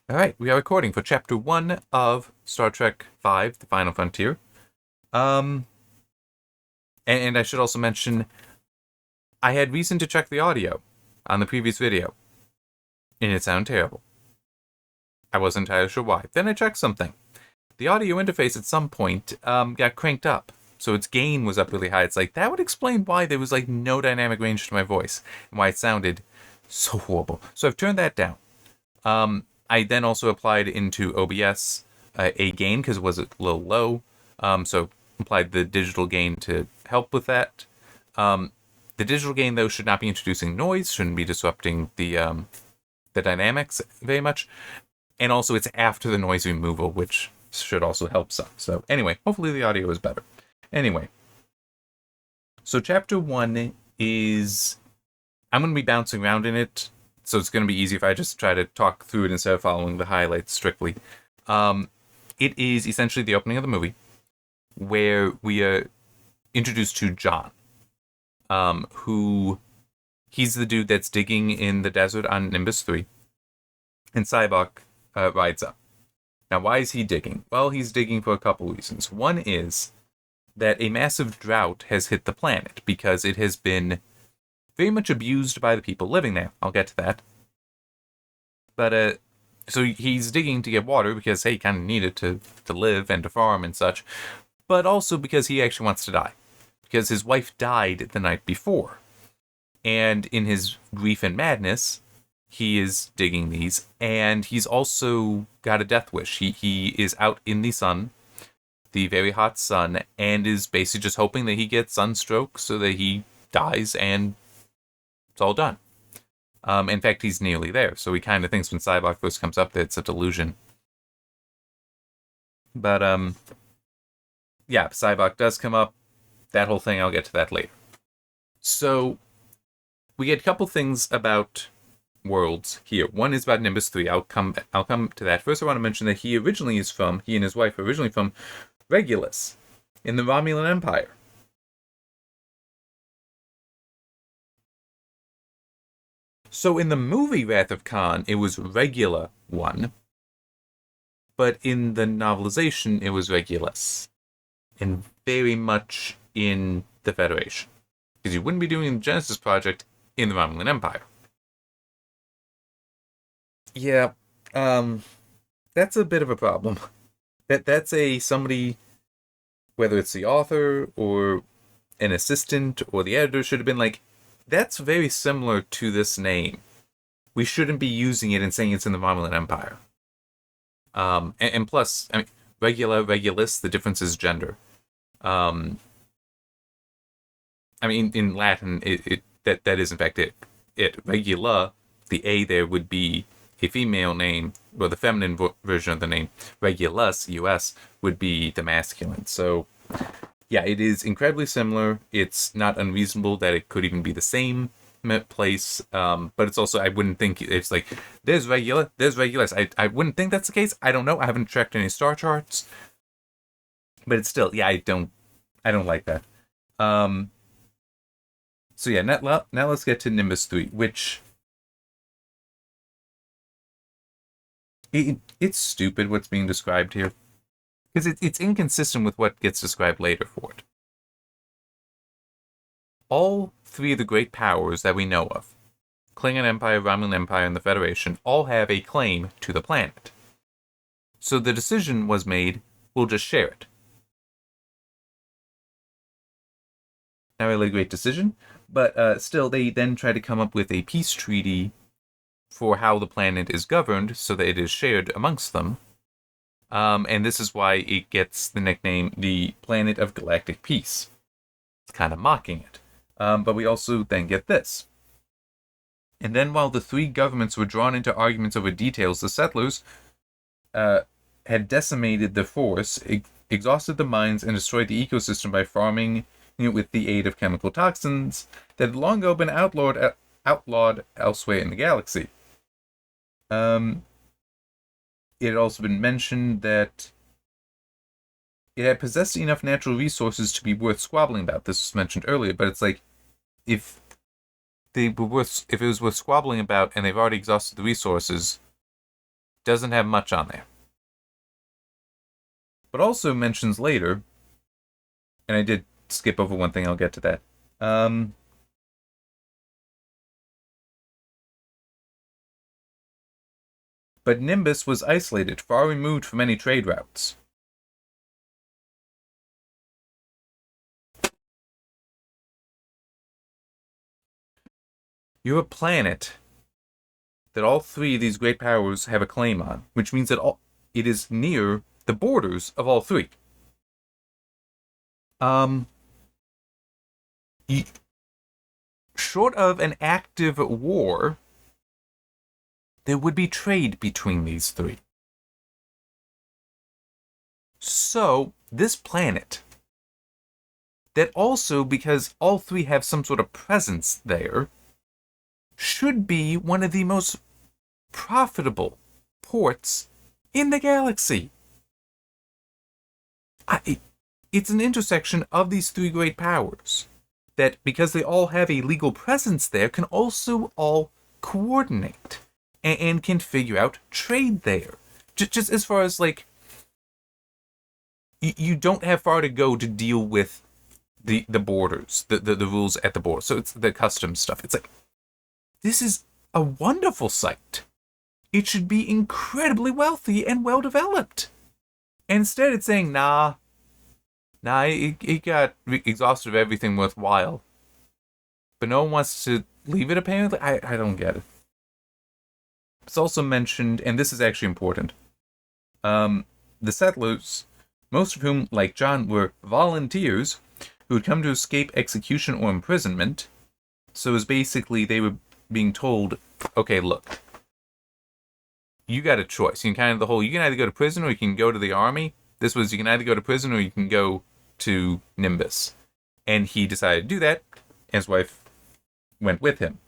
All right, we are recording for Chapter 1 of Star Trek V, The Final Frontier. Um, and I should also mention, I had reason to check the audio on the previous video, and it sounded terrible. I wasn't entirely sure why. Then I checked something. The audio interface at some point got cranked up, so its gain was up really high. It's like, that would explain why there was like no dynamic range to my voice, and why it sounded so horrible. So I've turned that down. I then also applied into OBS a gain because it was a little low. So applied the digital gain to help with that. The digital gain though should not be introducing noise, shouldn't be disrupting the dynamics very much, and also it's after the noise removal, which should also help some. So anyway, hopefully the audio is better. Anyway, so chapter 1 is, I'm going to be bouncing around in it, so it's going to be easy if I just try to talk through it instead of following the highlights strictly. It is essentially the opening of the movie, where we are introduced to John, who, he's the dude that's digging in the desert on Nimbus 3, and Cybok rides up. Now, why is he digging? Well, he's digging for a couple reasons. One is that a massive drought has hit the planet, because it has been very much abused by the people living there. I'll get to that. But, so he's digging to get water because, hey, he kind of need it to live and to farm and such. But also because he actually wants to die. Because his wife died the night before. And in his grief and madness, he is digging these. And he's also got a death wish. He is out in the sun, the very hot sun, and is basically just hoping that he gets sunstroke so that he dies and it's all done. In fact, he's nearly there, so he kind of thinks when Cybok first comes up that it's a delusion. But, yeah, Cybok does come up. That whole thing, I'll get to that later. So, we get a couple things about worlds here. One is about Nimbus 3. I'll come to that. First, I want to mention that he and his wife are originally from Regulus, in the Romulan Empire. So in the movie Wrath of Khan, it was Regula 1, but in the novelization, it was Regulus, and very much in the Federation, because you wouldn't be doing the Genesis Project in the Romulan Empire. Yeah, that's a bit of a problem. That's somebody, whether it's the author or an assistant or the editor, should have been like, that's very similar to this name. We shouldn't be using it and saying it's in the Romulan Empire. And plus, I mean, Regulus, the difference is gender. I mean, in Latin, that is in fact it. Regula, the A there would be a female name, or the feminine version of the name. Regulus, US, would be the masculine. So, yeah, it is incredibly similar. It's not unreasonable that it could even be the same place, but it's also, I wouldn't think it's like, there's Regulus. I wouldn't think that's the case. I don't know. I haven't checked any star charts, but it's still, yeah, I don't like that. So yeah, now let's get to Nimbus 3, which it's stupid what's being described here, because it's inconsistent with what gets described later for it. All three of the great powers that we know of, Klingon Empire, Romulan Empire, and the Federation, all have a claim to the planet. So the decision was made, we'll just share it. Not really a great decision, but still, they then try to come up with a peace treaty for how the planet is governed so that it is shared amongst them. And this is why it gets the nickname the Planet of Galactic Peace. It's kind of mocking it. But we also then get this. And then while the three governments were drawn into arguments over details, the settlers had decimated the forest, exhausted the mines, and destroyed the ecosystem by farming with the aid of chemical toxins that had long ago been outlawed elsewhere in the galaxy. It had also been mentioned that it had possessed enough natural resources to be worth squabbling about. This was mentioned earlier, but it's like, if it was worth squabbling about and they've already exhausted the resources, doesn't have much on there. But also mentions later, and I did skip over one thing, I'll get to that. But Nimbus was isolated, far removed from any trade routes. You're a planet that all three of these great powers have a claim on, which means that it is near the borders of all three. Short of an active war, there would be trade between these three. So, this planet, that also, because all three have some sort of presence there, should be one of the most profitable ports in the galaxy. It's an intersection of these three great powers that, because they all have a legal presence there, can also all coordinate and can figure out trade there. Just as far as, like, you don't have far to go to deal with the borders, the rules at the border. So it's the customs stuff. It's like, this is a wonderful site. It should be incredibly wealthy and well-developed. Instead, it's saying, nah, it got exhausted of everything worthwhile. But no one wants to leave it, apparently? I don't get it. It's also mentioned, and this is actually important, the settlers, most of whom, like John, were volunteers who had come to escape execution or imprisonment. So it was basically, they were being told, okay, look, you got a choice. You can you can either go to prison or you can go to the army. This was, you can either go to prison or you can go to Nimbus. And he decided to do that. His wife went with him.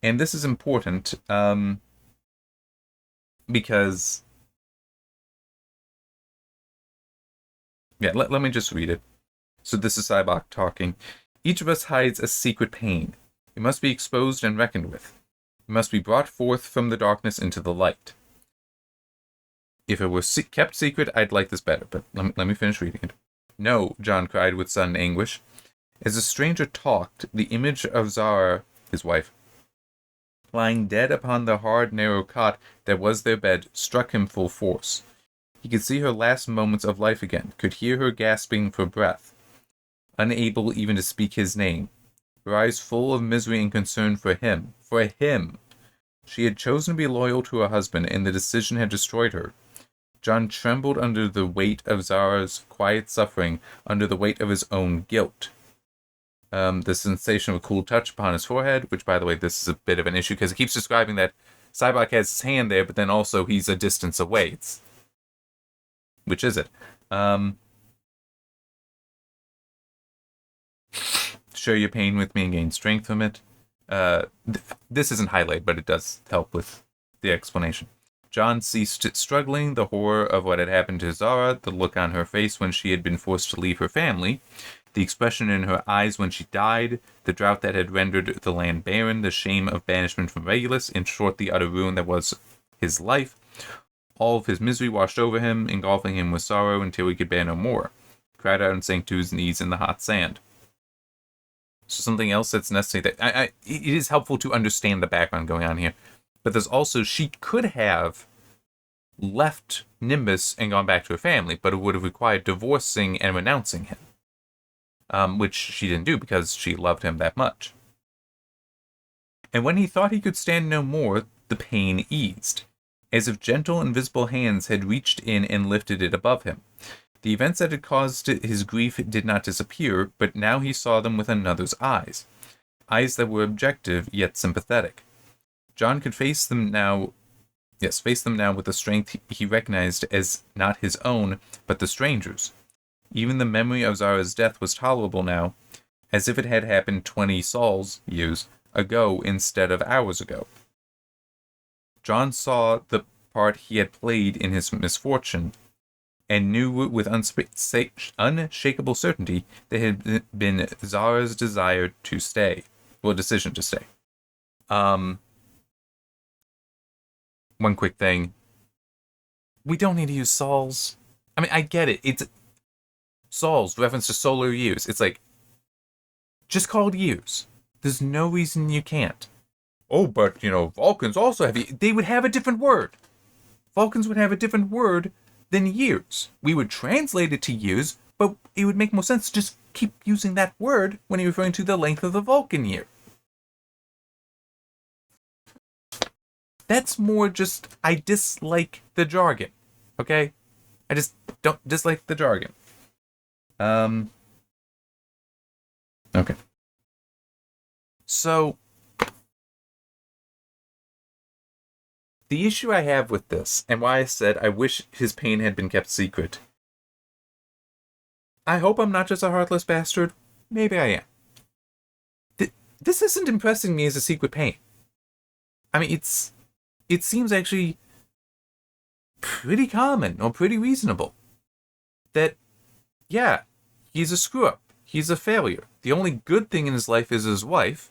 And this is important because... Yeah, let me just read it. So this is Cybok talking. Each of us hides a secret pain. It must be exposed and reckoned with. It must be brought forth from the darkness into the light. If it were kept secret, I'd like this better, but let me finish reading it. No, John cried with sudden anguish. As the stranger talked, the image of Zara, his wife, lying dead upon the hard, narrow cot that was their bed, struck him full force. He could see her last moments of life again, could hear her gasping for breath, unable even to speak his name, her eyes full of misery and concern for him. For him! She had chosen to be loyal to her husband, and the decision had destroyed her. John trembled under the weight of Zara's quiet suffering, under the weight of his own guilt. The sensation of a cool touch upon his forehead, which, by the way, this is a bit of an issue, because it keeps describing that Cybok has his hand there, but then also he's a distance away. Which is it? Share your pain with me and gain strength from it. This isn't highlighted, but it does help with the explanation. John ceased struggling, the horror of what had happened to Zara, the look on her face when she had been forced to leave her family, the expression in her eyes when she died, the drought that had rendered the land barren, the shame of banishment from Regulus, in short, the utter ruin that was his life. All of his misery washed over him, engulfing him with sorrow until he could bear no more. He cried out and sank to his knees in the hot sand. So something else that's necessary, that it is helpful to understand the background going on here. But there's also, she could have left Nimbus and gone back to her family, but it would have required divorcing and renouncing him, which she didn't do because she loved him that much. And when he thought he could stand no more, the pain eased, as if gentle invisible hands had reached in and lifted it above him. The events that had caused his grief did not disappear, but now he saw them with another's eyes that were objective yet sympathetic. John could face them now with a strength he recognized as not his own, but the stranger's. Even the memory of Zara's death was tolerable now, as if it had happened 20 Saul's years ago instead of hours ago. John saw the part he had played in his misfortune, and knew with unshakable certainty that it had been Zara's decision to stay. one quick thing. We don't need to use sols. I mean, I get it. It's sols, reference to solar years. It's like, just call it years. There's no reason you can't. Oh, but, Vulcans also have... They would have a different word. Vulcans would have a different word than years. We would translate it to years, but it would make more sense to just keep using that word when you're referring to the length of the Vulcan year. That's more just, I dislike the jargon. Okay? I just don't dislike the jargon. Okay. So, the issue I have with this, and why I said I wish his pain had been kept secret. I hope I'm not just a heartless bastard. Maybe I am. This isn't impressing me as a secret pain. I mean, it seems actually pretty common or pretty reasonable that, yeah, he's a screw-up. He's a failure. The only good thing in his life is his wife.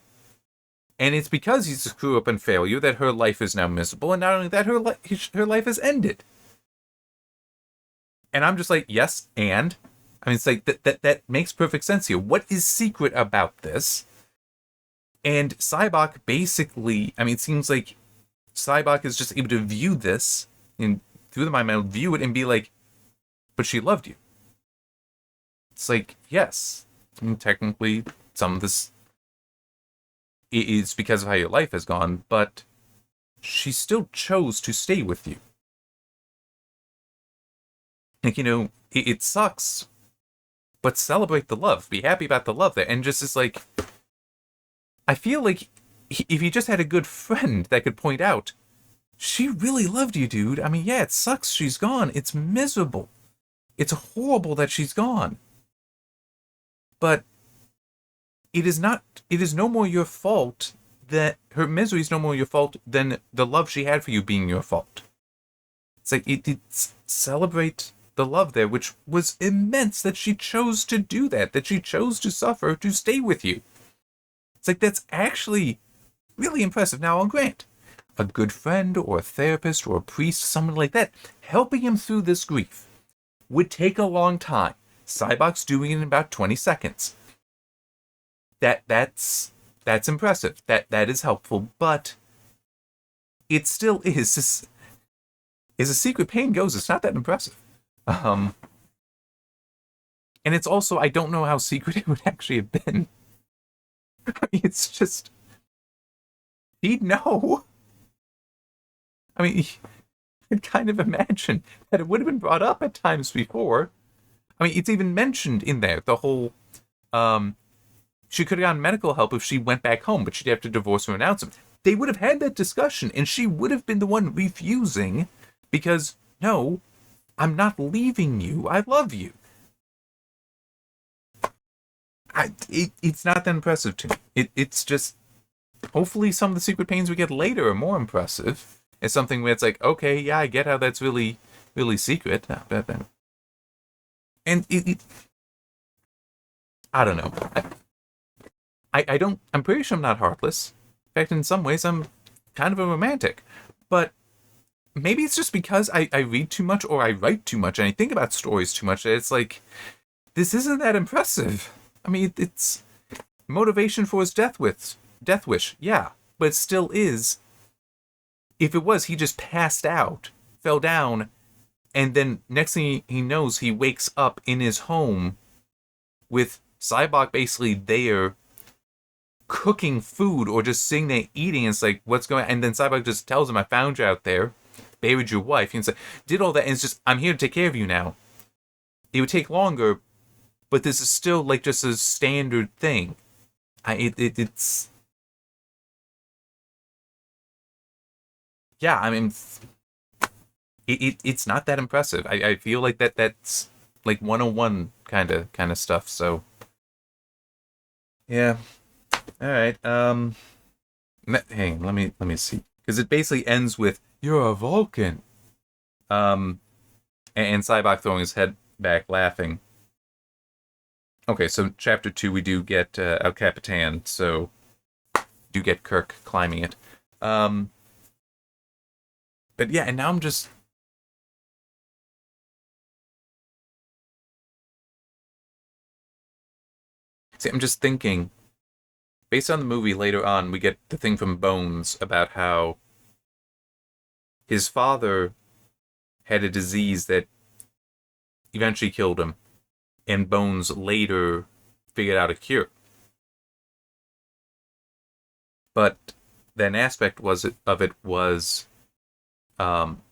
And it's because he's a screw-up and failure that her life is now miserable. And not only that, her life is ended. And I'm just like, yes, and? I mean, it's like, that makes perfect sense here. What is secret about this? And Cybok basically, I mean, it seems like Cybok is just able to view this, and through the mind, view it and be like, but she loved you. It's like, yes. I mean, technically, some of this is because of how your life has gone, but she still chose to stay with you. Like, it sucks, but celebrate the love. Be happy about the love there. And just is like, I feel like if he just had a good friend that could point out, she really loved you, dude. I mean, yeah, it sucks she's gone. It's miserable. It's horrible that she's gone. But it is no more your fault that her misery is no more your fault than the love she had for you being your fault. It's like, it's celebrate the love there, which was immense that she chose to do that she chose to suffer to stay with you. It's like, that's actually really impressive. Now, I'll grant, a good friend or a therapist or a priest, someone like that, helping him through this grief would take a long time. Cybok's doing it in about 20 seconds. That's impressive. That is helpful, but it still is. As a secret pain goes, it's not that impressive. And it's also, I don't know how secret it would actually have been. It's just, he'd know. I mean, you could kind of imagine that it would have been brought up at times before. I mean, it's even mentioned in there, the whole, she could have gotten medical help if she went back home, but she'd have to divorce or announce him. They would have had that discussion, and she would have been the one refusing, because, no, I'm not leaving you, I love you. It's not that impressive to me. It's just, hopefully some of the secret pains we get later are more impressive. It's something where it's like, okay, yeah, I get how that's really, really secret. And I don't know. I'm pretty sure I'm not heartless. In fact, in some ways, I'm kind of a romantic. But maybe it's just because I read too much or I write too much and I think about stories too much. It's like, this isn't that impressive. I mean, it's motivation for his death wish, yeah. But it still is. If it was, he just passed out, fell down, and then next thing he knows, he wakes up in his home with Cybok basically there cooking food or just sitting there eating. And it's like, what's going on? And then Cybok just tells him, I found you out there, buried your wife. And it's like, did all that, and it's just, I'm here to take care of you now. It would take longer, but this is still like just a standard thing. It's... Yeah, I mean, it's not that impressive. I feel like that's like 101 kind of stuff. So yeah, all right. Hang on, let me see, because it basically ends with "You're a Vulcan," and Cybok throwing his head back, laughing. Okay, so chapter 2 we do get El Capitan, so do get Kirk climbing it. But yeah, and now I'm just see, I'm just thinking, based on the movie later on, we get the thing from Bones about how his father had a disease that eventually killed him, and Bones later figured out a cure. But an aspect of it was um,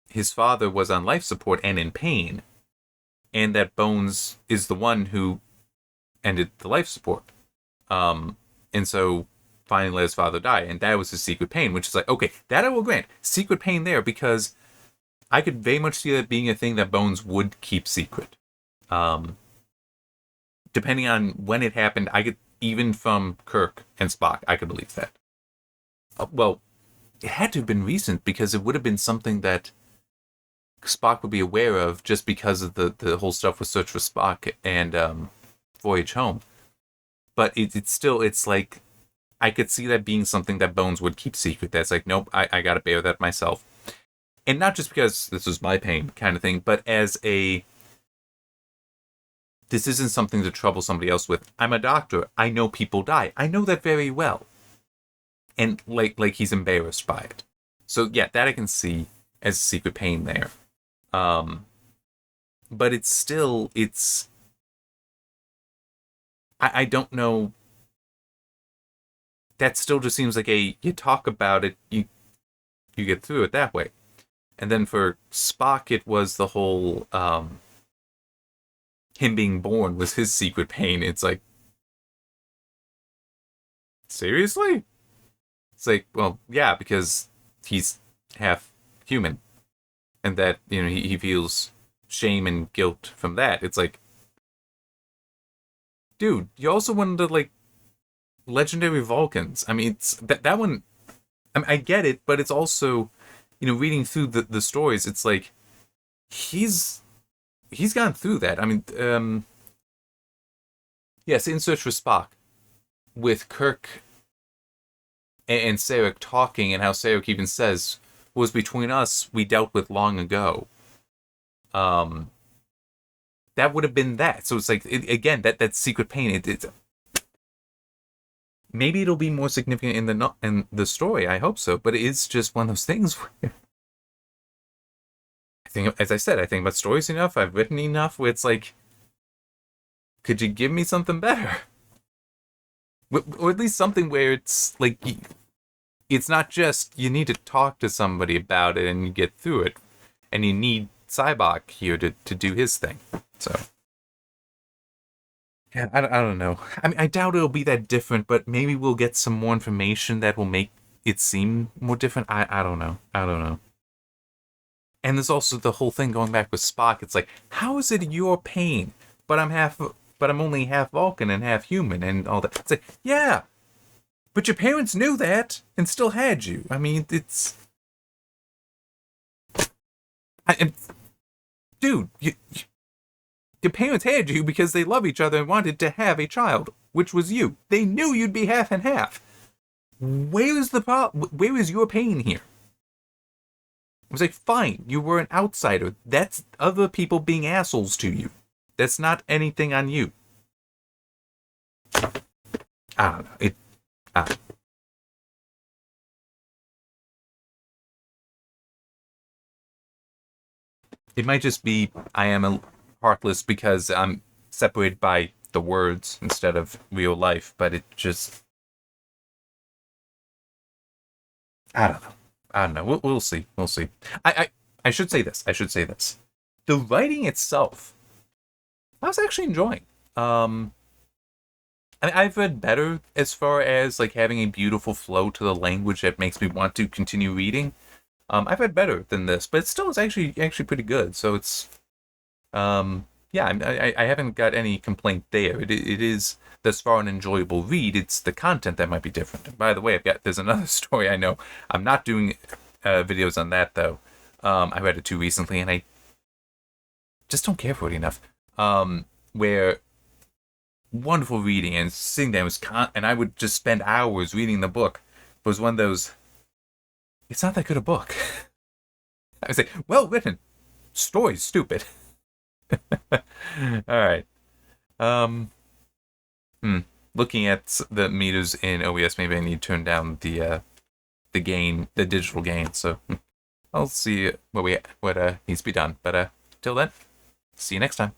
his father was on life support and in pain, and that Bones is the one who ended the life support. And so finally let his father die, and that was his secret pain, which is like, okay, that I will grant. Secret pain there, because I could very much see that being a thing that Bones would keep secret. Um, Depending on when it happened, I could, even from Kirk and Spock, I could believe that. Well, it had to have been recent, because it would have been something that Spock would be aware of, just because of the whole stuff with Search for Spock and Voyage Home. But it's like, I could see that being something that Bones would keep secret. That's like, nope, I gotta bear that myself. And not just because this is my pain kind of thing, but as this isn't something to trouble somebody else with. I'm a doctor. I know people die. I know that very well. And like he's embarrassed by it. So yeah, that I can see as secret pain there. But I don't know. That still just seems like you talk about it, you get through it that way. And then for Spock, it was the whole him being born was his secret pain. It's like, seriously? It's like, well, yeah, because he's half human, and that he feels shame and guilt from that. It's like, dude, you also wanted to like legendary Vulcans. I mean, it's that one. I mean, I get it, but it's also, reading through the stories, it's like he's gone through that. I mean, yes, in Search for Spock, with Kirk and Sarek talking, and how Sarek even says, was between us we dealt with long ago. That would have been that. So it's like, again, that secret pain. It's maybe it'll be more significant in the story. I hope so. But it is just one of those things where I think, as I said, I think about stories enough. I've written enough where it's like, could you give me something better? Or at least something where it's like, it's not just you need to talk to somebody about it and you get through it, and you need Cybok here to do his thing. So yeah, I don't know. I mean, I doubt it'll be that different, but maybe we'll get some more information that will make it seem more different. I don't know. I don't know. And there's also the whole thing going back with Spock. It's like, how is it your pain, but I'm only half Vulcan and half human and all that. It's like, yeah, but your parents knew that and still had you. I mean, dude, your parents had you because they love each other and wanted to have a child, which was you. They knew you'd be half and half. Where is the problem? Where is your pain here? I was like, fine, you were an outsider. That's other people being assholes to you. That's not anything on you. I don't know. It might just be I am a heartless because I'm separated by the words instead of real life, but it just, I don't know. I don't know. We'll see. We'll see. I should say this. I should say this. The writing itself, I was actually enjoying. I've read better as far as like having a beautiful flow to the language that makes me want to continue reading. I've read better than this, but it still is actually pretty good. So it's yeah, I haven't got any complaint there. It is thus far an enjoyable read. It's the content that might be different. And by the way, there's another story I know. I'm not doing videos on that though. I read it too recently, and I just don't care for it enough. Where wonderful reading and sitting there and I would just spend hours reading the book. It was one of those. It's not that good a book. I say, well written. Story's stupid. All right. Um. Looking at the meters in OBS, maybe I need to turn down the gain, the digital gain. So I'll see what needs to be done. But till then, see you next time.